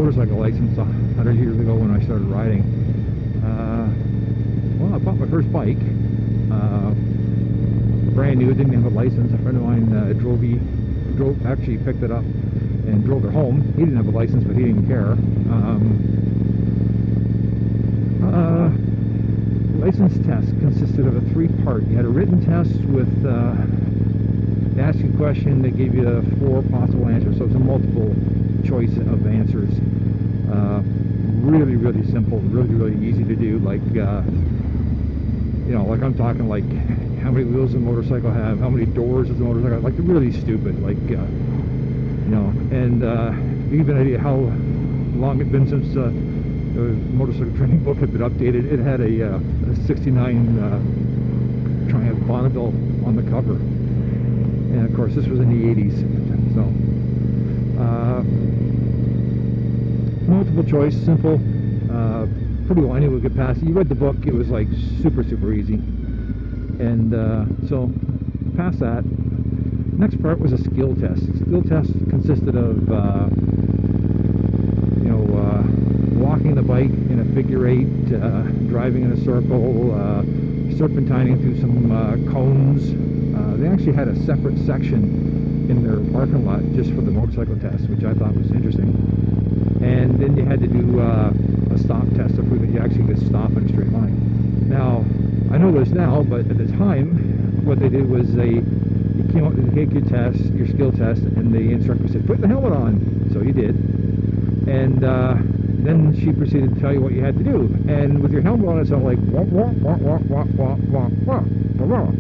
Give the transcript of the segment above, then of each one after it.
motorcycle license 100 years ago when I started riding. Well, I bought my first bike, brand new, didn't have a license. A friend of mine actually picked it up and drove it home. He didn't have a license, but he didn't care. License test consisted of a 3-part. You had a written test with they asked you a question, they gave you 4 possible answers, so it's a multiple choice of answers. Really, really simple, really, really easy to do. Like, you know, like I'm talking like how many wheels does a motorcycle have, how many doors does a motorcycle have, like really stupid, like, you know, and even an idea how long it'd been since the motorcycle training book had been updated. It had a 69 Triumph Bonneville on the cover, and of course this was in the 80s, so multiple choice, simple, pretty well anyone could pass it. You read the book, it was like super easy, and so passed that. Next part was a skill test. Skill test consisted of you know, walking the bike in a figure 8, driving in a circle, serpentining through some cones. They actually had a separate section in their parking lot just for the motorcycle test, which I thought was interesting. And then you had to do a stop test to prove that you actually could stop in a straight line. Now, I know this now, but at the time, what they did was you came out to take your test, your skill test, and the instructor said, "Put the helmet on." So you did. And then she proceeded to tell you what you had to do. And with your helmet on, it sounded like wah, wah, wah, wah, wah, wah, wah, wah, wah, wah.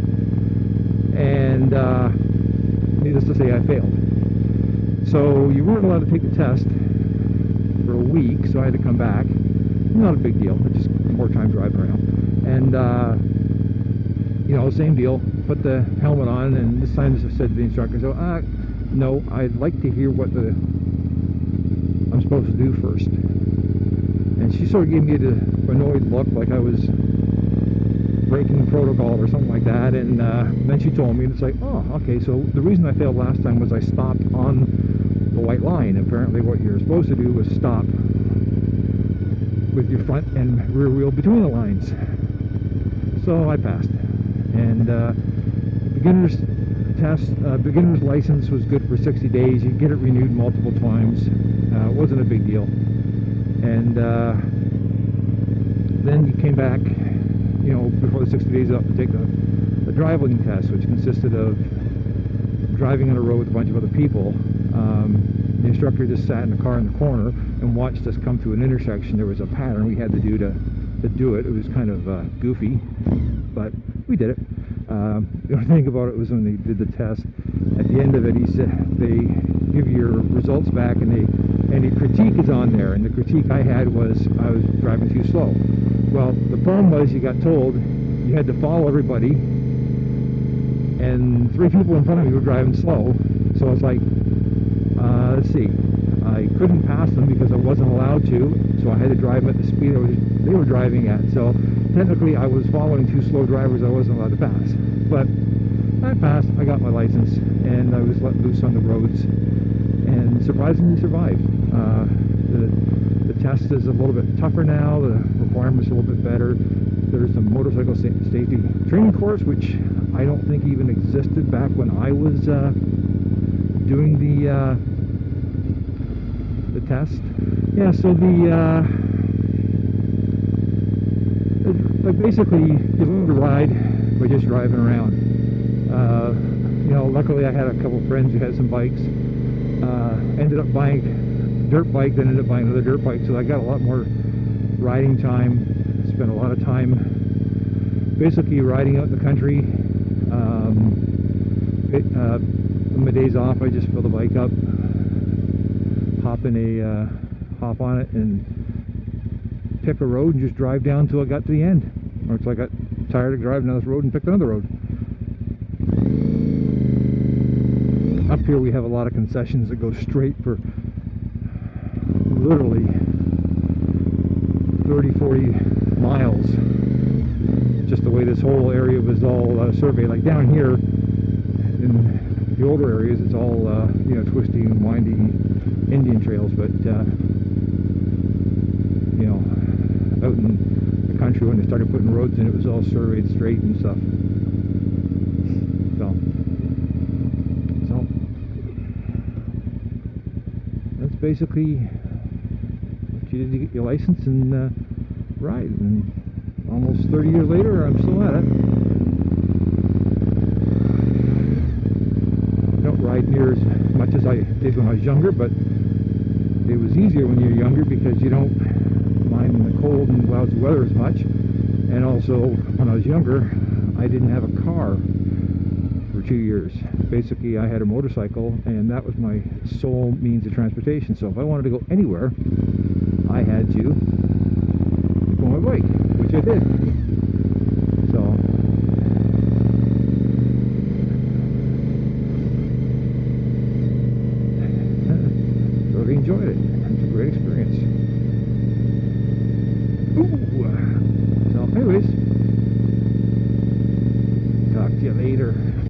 And needless to say, I failed. So you weren't allowed to take the test for a week, so I had to come back. Not a big deal, but just more time driving around. And you know, same deal, put the helmet on, and this time I said to the instructor, so no, I'd like to hear what I'm supposed to do first. And she sort of gave me the annoyed look, like I was breaking protocol or something like that. And then she told me, and it's like, oh, okay, so the reason I failed last time was I stopped on the white line. Apparently what you're supposed to do was stop with your front and rear wheel between the lines. So I passed. And beginner's test, beginner's license was good for 60 days. You get it renewed multiple times. It wasn't a big deal. And then you came back, you know, before the 60 days up to take the driving test, which consisted of driving on a road with a bunch of other people. The instructor just sat in the car in the corner and watched us come to an intersection. There was a pattern we had to do to do it. It was kind of goofy, but we did it. The only thing about it was when they did the test, at the end of it, he said they give your results back, and the critique is on there. And the critique I had was I was driving too slow. Well, the problem was you got told you had to follow everybody, and 3 people in front of me were driving slow. So I was like, let's see, I couldn't pass them because I wasn't allowed to, so I had to drive them at the speed they were driving at. So technically I was following 2 slow drivers I wasn't allowed to pass. But I passed, I got my license, and I was let loose on the roads, and surprisingly survived. The test is a little bit tougher now, the requirements are a little bit better. There's a motorcycle safety training course, which I don't think even existed back when I was doing the test. Yeah, so basically you learn to ride by just driving around. You know, luckily I had a couple friends who had some bikes. Ended up buying a dirt bike, then ended up buying another dirt bike, so I got a lot more riding time. Spent a lot of time basically riding out in the country. On my days off, I just fill the bike up, hop on it, and pick a road and just drive down until I got to the end, or until I got tired of driving down this road and picked another road. Up here we have a lot of concessions that go straight for literally 30-40 miles. Just the way this whole area was all surveyed. Like down here in the older areas, it's all you know, twisty and windy Indian trails, but you know, out in the country when they started putting roads in, it was all surveyed straight and stuff. So that's basically what you did to get your license and ride. And almost 30 years later, I'm still at it. I don't ride near as much as I did when I was younger, but it was easier when you're younger because you don't mind the cold and lousy weather as much. And also, when I was younger, I didn't have a car for 2 years. Basically, I had a motorcycle, and that was my sole means of transportation. So if I wanted to go anywhere, I had to go on my bike, which I did. So really enjoyed it. It's a great experience. Ooh. So anyways, talk to you later.